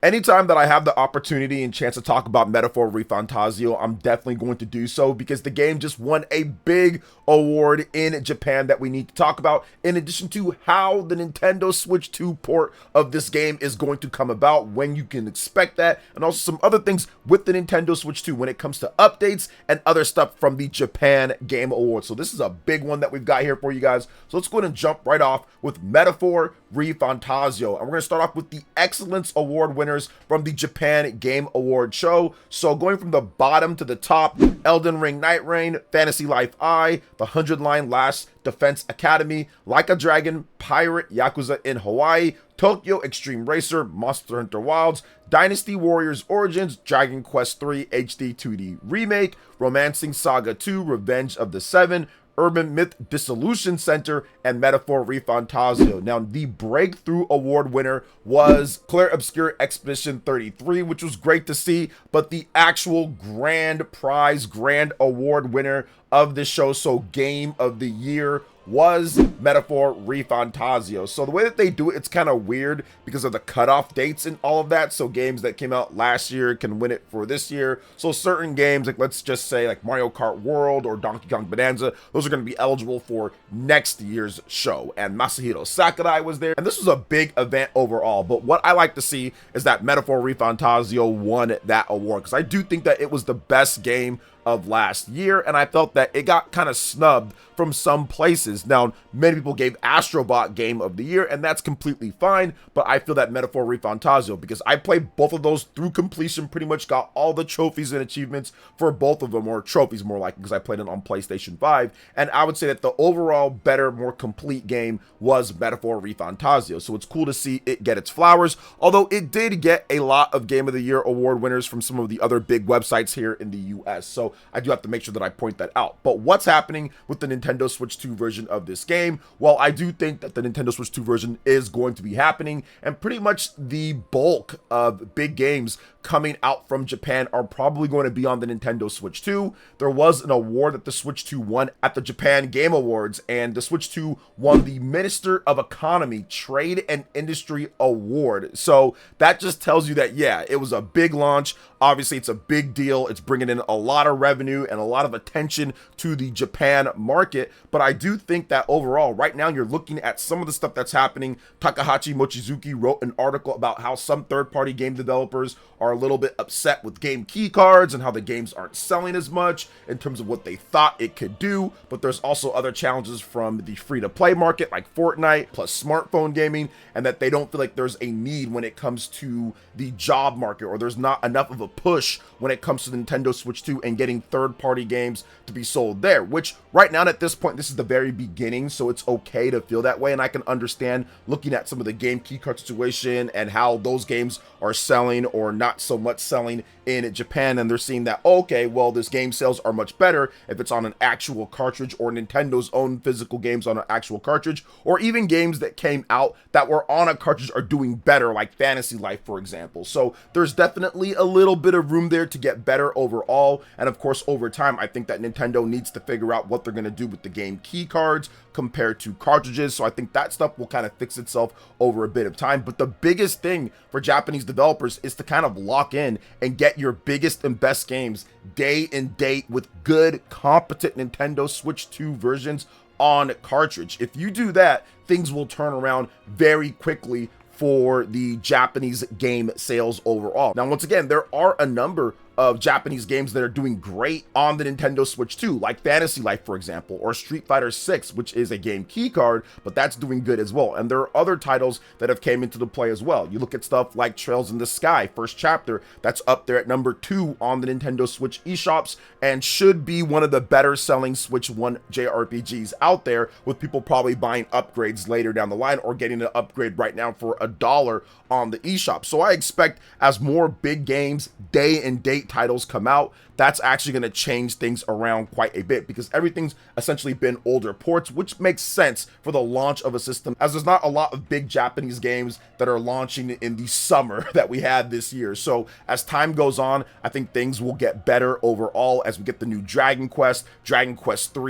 Anytime that I have the opportunity and chance to talk about Metaphor ReFantazio, I'm definitely going to do so because the game just won a big award in Japan that we need to talk about, in addition to how the Nintendo Switch 2 port of this game is going to come about, when you can expect that, and also some other things with the Nintendo Switch 2 when it comes to updates and other stuff from the Japan Game Awards. So this is a big one that we've got here for you guys. So let's go ahead and jump right off with Metaphor ReFantazio. And we're going to start off with the Excellence Award winners from the Japan Game Award show. So going from the bottom to the top: Elden Ring Night Rain, Fantasy Life I, The 100 Line Last Defense Academy, Like a Dragon, Pirate Yakuza in Hawaii, Tokyo Extreme Racer, Monster Hunter Wilds, Dynasty Warriors Origins, Dragon Quest III HD 2D Remake, Romancing Saga 2, Revenge of the Seven, Urban Myth Dissolution Center, and Metaphor ReFantazio. Now, the Breakthrough Award winner was Claire Obscure Expedition 33, which was great to see, but the actual grand prize, grand award winner of this show, so Game of the Year, was Metaphor ReFantazio. So the way that they do it, it's kind of weird because of the cutoff dates and all of that. So games that came out last year can win it for this year. So certain games, like let's just say like Mario Kart World or Donkey Kong Bonanza, those are going to be eligible for next year's show. And Masahiro Sakurai was there, and this was a big event overall. But what I like to see is that Metaphor ReFantazio won that award, because I do think that it was the best game of last year, and I felt that it got kind of snubbed from some places. Now, many people gave Astrobot Game of the Year, and that's completely fine, but I feel that Metaphor ReFantazio, because I played both of those through completion, pretty much got all the trophies and achievements for both of them, or trophies more like, because I played it on PlayStation 5, and I would say that the overall better, more complete game was Metaphor ReFantazio. So it's cool to see it get its flowers, although it did get a lot of Game of the Year award winners from some of the other big websites here in the US. So I do have to make sure that I point that out. But what's happening with the Nintendo Switch 2 version of this game? Well, I do think that the Nintendo Switch 2 version is going to be happening, and pretty much the bulk of big games coming out from Japan are probably going to be on the Nintendo Switch 2. There was an award that the Switch 2 won at the Japan Game Awards, and the Switch 2 won the Minister of Economy, Trade and Industry Award. So that just tells you that, yeah, it was a big launch. Obviously, it's a big deal. It's bringing in a lot of revenue and a lot of attention to the Japan market. But I do think that overall, right now, you're looking at some of the stuff that's happening. Takahashi Mochizuki wrote an article about how some third-party game developers are a little bit upset with game key cards and how the games aren't selling as much in terms of what they thought it could do. But there's also other challenges from the free-to-play market like Fortnite plus smartphone gaming, and that they don't feel like there's a need when it comes to the job market, or there's not enough of a push when it comes to the Nintendo Switch 2 and getting third-party games to be sold there, which right now at this point, this is the very beginning, so it's okay to feel that way. And I can understand looking at some of the game keycard situation and how those games are selling or not so much selling in Japan, and they're seeing that, okay, well, this game sales are much better if it's on an actual cartridge, or Nintendo's own physical games on an actual cartridge, or even games that came out that were on a cartridge are doing better, like Fantasy Life, for example. So there's definitely a little bit of room there to get better overall. And of course, over time, I think that Nintendo needs to figure out what they're going to do with the game key cards compared to cartridges. So I think that stuff will kind of fix itself over a bit of time. But the biggest thing for Japanese developers is to kind of lock in and get your biggest and best games day and date with good, competent Nintendo Switch 2 versions on cartridge. If you do that, things will turn around very quickly for the Japanese game sales overall. Now, once again, there are a number of Japanese games that are doing great on the Nintendo Switch 2, like Fantasy Life, for example, or Street Fighter 6, which is a game key card, but that's doing good as well. And there are other titles that have came into the play as well. You look at stuff like Trails in the Sky, first chapter, that's up there at number 2 on the Nintendo Switch eShops, and should be one of the better selling Switch 1 JRPGs out there, with people probably buying upgrades later down the line or getting an upgrade right now for $1 on the eShop. So I expect as more big games day and date titles come out, that's actually going to change things around quite a bit, because everything's essentially been older ports, which makes sense for the launch of a system, as there's not a lot of big Japanese games that are launching in the summer that we had this year. So as time goes on, I think things will get better overall as we get the new Dragon Quest 3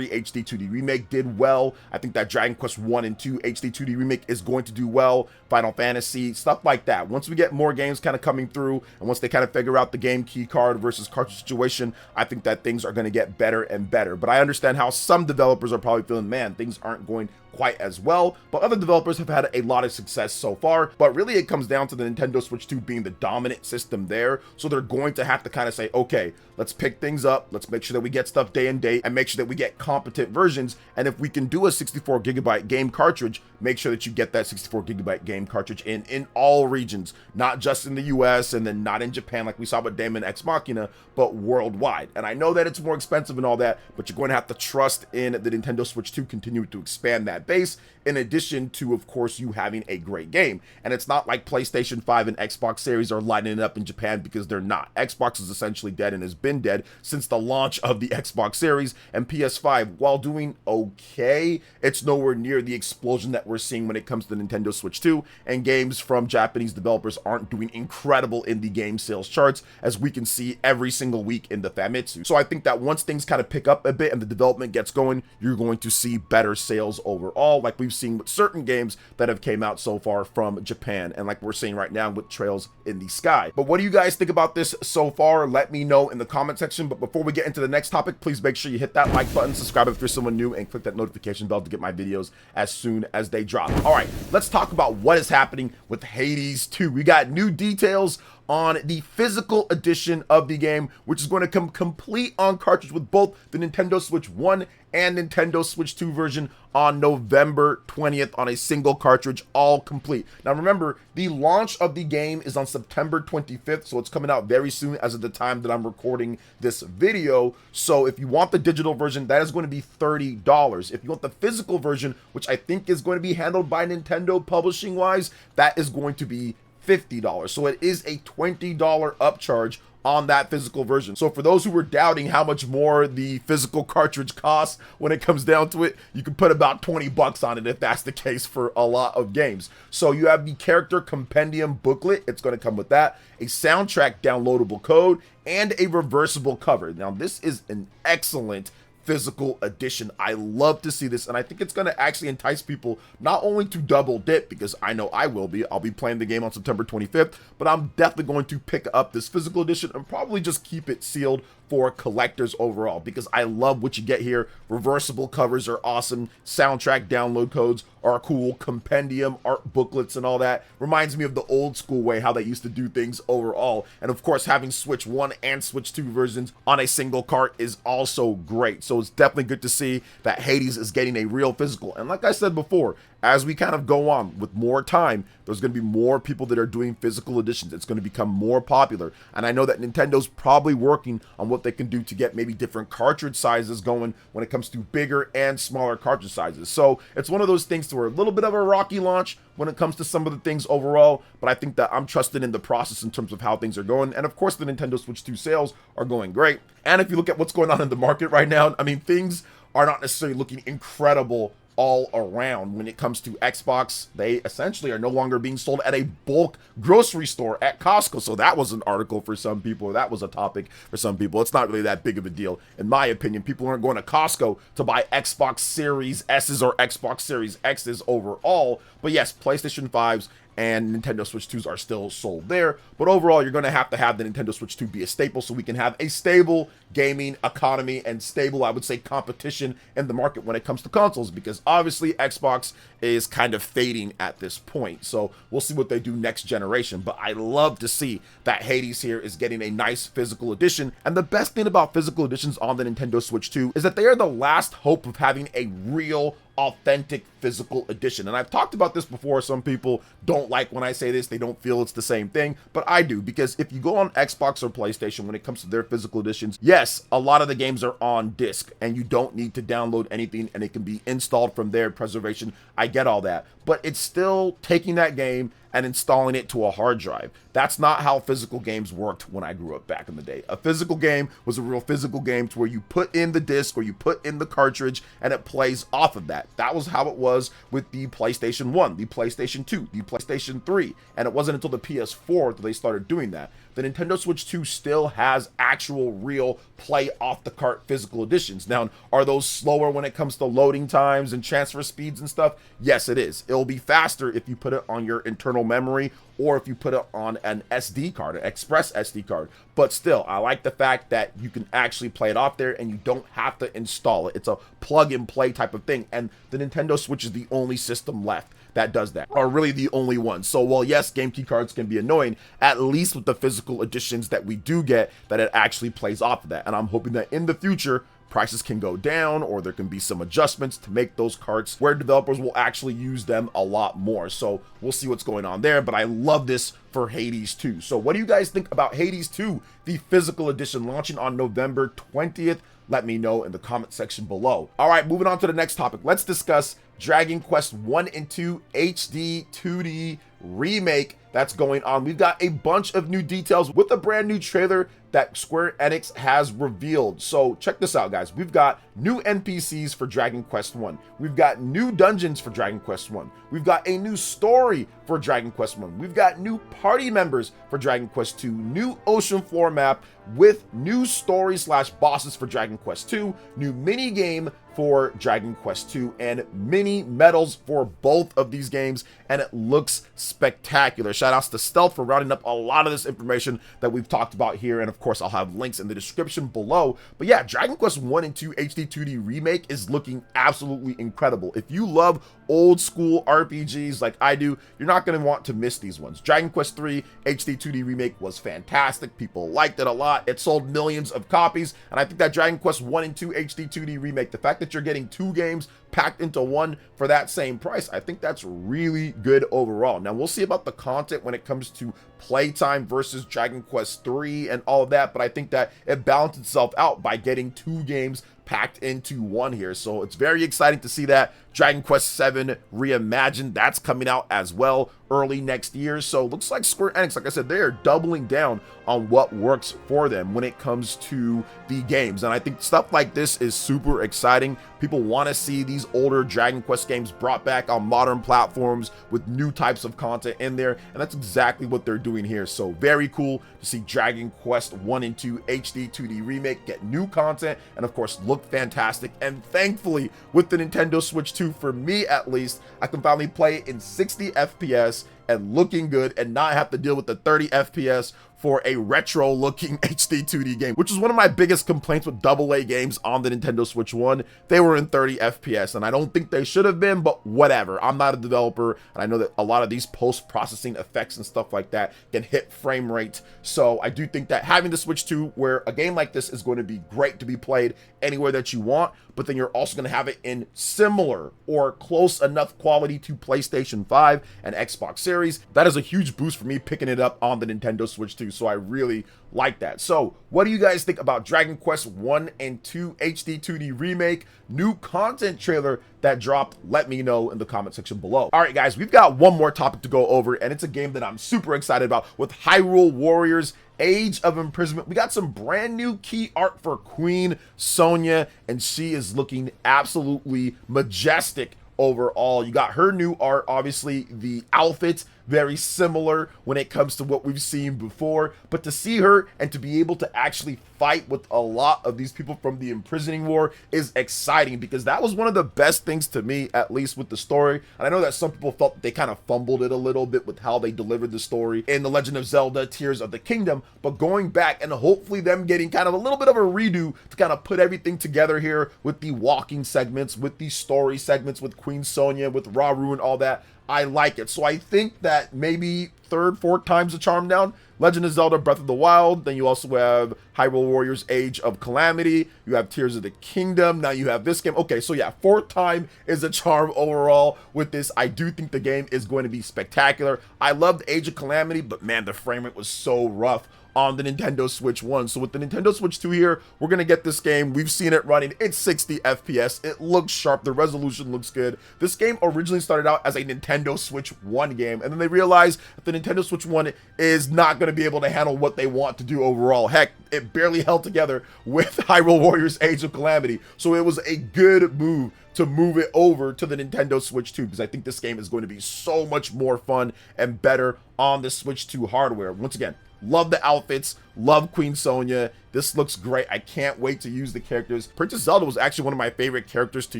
HD 2D Remake did well. I think that Dragon Quest 1 and 2 HD 2D Remake is going to do well. Final Fantasy, stuff like that. Once we get more games kind of coming through, and once they kind of figure out the game key card versus cartridge situation, I think that things are going to get better and better. But I understand how some developers are probably feeling, man, things aren't going quite as well, but other developers have had a lot of success so far. But really it comes down to the Nintendo Switch 2 being the dominant system there, so they're going to have to kind of say, okay, let's pick things up, let's make sure that we get stuff day and date, and make sure that we get competent versions. And if we can do a 64 gigabyte game cartridge, make sure that you get that 64 gigabyte game cartridge in all regions, not just in the US and then not in Japan like we saw with Daemon X Machina, but worldwide. And I know that it's more expensive and all that, but you're going to have to trust in the Nintendo Switch 2 continue to expand that base, in addition to, of course, you having a great game. And it's not like PlayStation 5 and Xbox Series are lighting it up in Japan, because they're not. Xbox is essentially dead and has been dead since the launch of the Xbox Series, and PS5, while doing okay, it's nowhere near the explosion that we're seeing when it comes to the Nintendo Switch 2, and games from Japanese developers aren't doing incredible in the game sales charts, as we can see every single week in the Famitsu. So I think that once things kind of pick up a bit and the development gets going, you're going to see better sales overall, like we've seen with certain games that have came out so far from Japan, and like we're seeing right now with Trails in the Sky. But what do you guys think about this so far? Let me know in the comment section. But before we get into the next topic, please make sure you hit that like button, subscribe if you're someone new, and click that notification bell to get my videos as soon as they drop. All right, let's talk about what is happening with Hades 2. We got new details on the physical edition of the game, which is going to come complete on cartridge with both the Nintendo Switch 1 and Nintendo Switch 2 version on November 20th on a single cartridge, all complete. Now remember, the launch of the game is on September 25th, so it's coming out very soon as of the time that I'm recording this video. So if you want the digital version, that is going to be $30. If you want the physical version, which I think is going to be handled by Nintendo publishing wise, that is going to be $50. So it is a $20 upcharge on that physical version. So for those who were doubting how much more the physical cartridge costs, when it comes down to it, you can put about 20 bucks on it if that's the case for a lot of games. So you have the character compendium booklet, it's going to come with that, a soundtrack downloadable code, and a reversible cover. Now this is an excellent physical edition. I love to see this, and I think it's going to actually entice people not only to double dip, because I know I will be. I'll be playing the game on September 25th, but I'm definitely going to pick up this physical edition and probably just keep it sealed for collectors overall, because I love what you get here. Reversible covers are awesome, soundtrack download codes are cool, compendium art booklets and all that reminds me of the old school way how they used to do things overall. And of course, having Switch 1 and Switch 2 versions on a single cart is also great. So it's definitely good to see that Hades is getting a real physical. And like I said before, as we kind of go on with more time, there's going to be more people that are doing physical editions. It's going to become more popular. And I know that Nintendo's probably working on what they can do to get maybe different cartridge sizes going when it comes to bigger and smaller cartridge sizes. So it's one of those things to where a little bit of a rocky launch when it comes to some of the things overall, but I think that I'm trusted in the process in terms of how things are going. And of course, the Nintendo Switch 2 sales are going great. And if you look at what's going on in the market right now, I mean, things are not necessarily looking incredible all around. When it comes to Xbox, they essentially are no longer being sold at a bulk grocery store at Costco. So that was an article for some people, or that was a topic for some people. It's not really that big of a deal, in my opinion. People aren't going to Costco to buy Xbox Series S's or Xbox Series X's overall. But yes, PlayStation 5s and Nintendo Switch 2s are still sold there. But overall, you're going to have the Nintendo Switch 2 be a staple, so we can have a stable gaming economy and stable, I would say, competition in the market when it comes to consoles, because obviously Xbox is kind of fading at this point. So we'll see what they do next generation. But I love to see that Hades here is getting a nice physical edition. And the best thing about physical editions on the Nintendo Switch 2 is that they are the last hope of having a real authentic physical edition. And I've talked about this before. Some people don't like when I say this, they don't feel it's the same thing, but I do, because if you go on Xbox or PlayStation when it comes to their physical editions, yes, a lot of the games are on disc and you don't need to download anything and it can be installed from their preservation. I get all that, but it's still taking that game and installing it to a hard drive. That's not how physical games worked when I grew up back in the day. A physical game was a real physical game to where you put in the disc or you put in the cartridge and it plays off of that. That was how it was with the PlayStation 1, the PlayStation 2, the PlayStation 3, and it wasn't until the PS4 that they started doing that. The Nintendo Switch 2 still has actual real play off the cart physical editions. Now, are those slower when it comes to loading times and transfer speeds and stuff? Yes, it is. It'll be faster if you put it on your internal memory or if you put it on an SD card, an express SD card. But still, I like the fact that you can actually play it off there and you don't have to install it. It's a plug and play type of thing. And the Nintendo Switch is the only system left that does that, or really the only one. So while yes, game key cards can be annoying, at least with the physical editions that we do get, that it actually plays off of that. And I'm hoping that in the future, prices can go down or there can be some adjustments to make those carts where developers will actually use them a lot more. So we'll see what's going on there, but I love this for Hades 2. So what do you guys think about Hades 2, the physical edition launching on November 20th? Let me know in the comment section below. All right, moving on to the next topic. Let's discuss Dragon Quest 1 and 2 HD 2D remake that's going on. We've got a bunch of new details with a brand new trailer that Square Enix has revealed. So check this out, guys. We've got new NPCs for Dragon Quest 1. We've got new dungeons for Dragon Quest 1. We've got a new story for Dragon Quest 1. We've got new party members for Dragon Quest 2, new ocean floor map with new story / bosses for Dragon Quest 2, new mini game for Dragon Quest 2, and mini medals for both of these games, and it looks spectacular. Shout outs to Stealth for rounding up a lot of this information that we've talked about here, and of course I'll have links in the description below. But yeah, Dragon Quest 1 and 2 HD 2D remake is looking absolutely incredible. If you love old school RPGs like I do, you're not going to want to miss these ones. Dragon Quest 3 HD 2D remake was fantastic. People liked it a lot. It sold millions of copies, and I think that Dragon Quest 1 and 2 HD 2D remake, the fact that you're getting two games packed into one for that same price, I think that's really good overall. Now we'll see about the content when it comes to playtime versus Dragon Quest 3 and all of that, but I think that it balanced itself out by getting two games packed into one here. So it's very exciting to see that. Dragon Quest 7 Reimagined, that's coming out as well early next year. So looks like Square Enix, like I said, they are doubling down on what works for them when it comes to the games. And I think stuff like this is super exciting. People want to see these older Dragon Quest games brought back on modern platforms with new types of content in there. And that's exactly what they're doing here. So very cool to see Dragon Quest 1 and 2 HD 2D remake get new content and of course look fantastic. And thankfully with the Nintendo Switch 2, for me at least, I can finally play it in 60 FPS and looking good and not have to deal with the 30 FPS for a retro looking HD 2D game, which is one of my biggest complaints with AA games on the Nintendo Switch 1. They were in 30 FPS and I don't think they should have been, but whatever. I'm not a developer and I know that a lot of these post-processing effects and stuff like that can hit frame rate. So I do think that having the Switch 2 where a game like this is going to be great to be played anywhere that you want, but then you're also going to have it in similar or close enough quality to PlayStation 5 and Xbox Series. That is a huge boost for me picking it up on the Nintendo Switch 2. So I really like that. So what do you guys think about Dragon Quest 1 and 2 HD 2D remake, new content trailer that dropped? Let me know in the comment section below. All right, guys, we've got one more topic to go over, and it's a game that I'm super excited about with Hyrule Warriors Age of Imprisonment. We got some brand new key art for Queen Sonya, and she is looking absolutely majestic overall. You got her new art, obviously the outfit very similar when it comes to what we've seen before, but to see her and to be able to actually fight with a lot of these people from the imprisoning war is exciting, because that was one of the best things to me, at least with the story. And I know that some people felt that they kind of fumbled it a little bit with how they delivered the story in The Legend of Zelda Tears of the Kingdom, but going back and hopefully them getting kind of a little bit of a redo to kind of put everything together here with the walking segments, with the story segments, with Queen Sonya, with Rauru and all that, I like it. So I think that maybe third, fourth time's a charm down. Legend of Zelda Breath of the Wild. Then you also have Hyrule Warriors Age of Calamity. You have Tears of the Kingdom. Now you have this game. Okay, so yeah, fourth time is a charm overall with this. I do think the game is going to be spectacular. I loved Age of Calamity, but man, the frame rate was so rough on the Nintendo Switch 1. So with the Nintendo Switch 2 here, we're going to get this game. We've seen it running. It's 60 FPS. It looks sharp. The resolution looks good. This game originally started out as a Nintendo Switch 1 game, and then they realized that the Nintendo Switch 1 is not going to be able to handle what they want to do overall. Heck, it barely held together with Hyrule Warriors Age of Calamity. So it was a good move to move it over to the Nintendo Switch 2, because I think this game is going to be so much more fun and better on the Switch 2 hardware. Once again, love the outfits, love Queen Sonya. This looks great. I can't wait to use the characters. Princess Zelda was actually one of my favorite characters to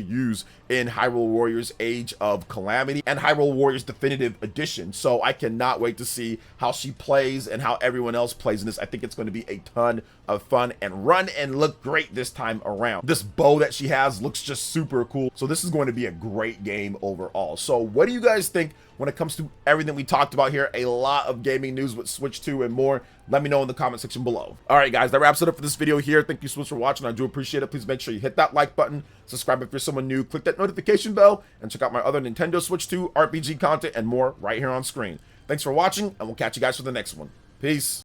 use in Hyrule Warriors Age of Calamity and Hyrule Warriors Definitive Edition. So I cannot wait to see how she plays and how everyone else plays in this. I think it's going to be a ton of fun and run and look great this time around. This bow that she has looks just super cool. So this is going to be a great game overall. So what do you guys think when it comes to everything we talked about here? A lot of gaming news with Switch 2 and more. Let me know in the comment section below. All right, guys, that wraps it up for this video here. Thank you so much for watching. I do appreciate it. Please make sure you hit that like button, subscribe if you're someone new, click that notification bell, and check out my other Nintendo Switch 2 RPG content and more right here on screen. Thanks for watching, and we'll catch you guys for the next one. Peace.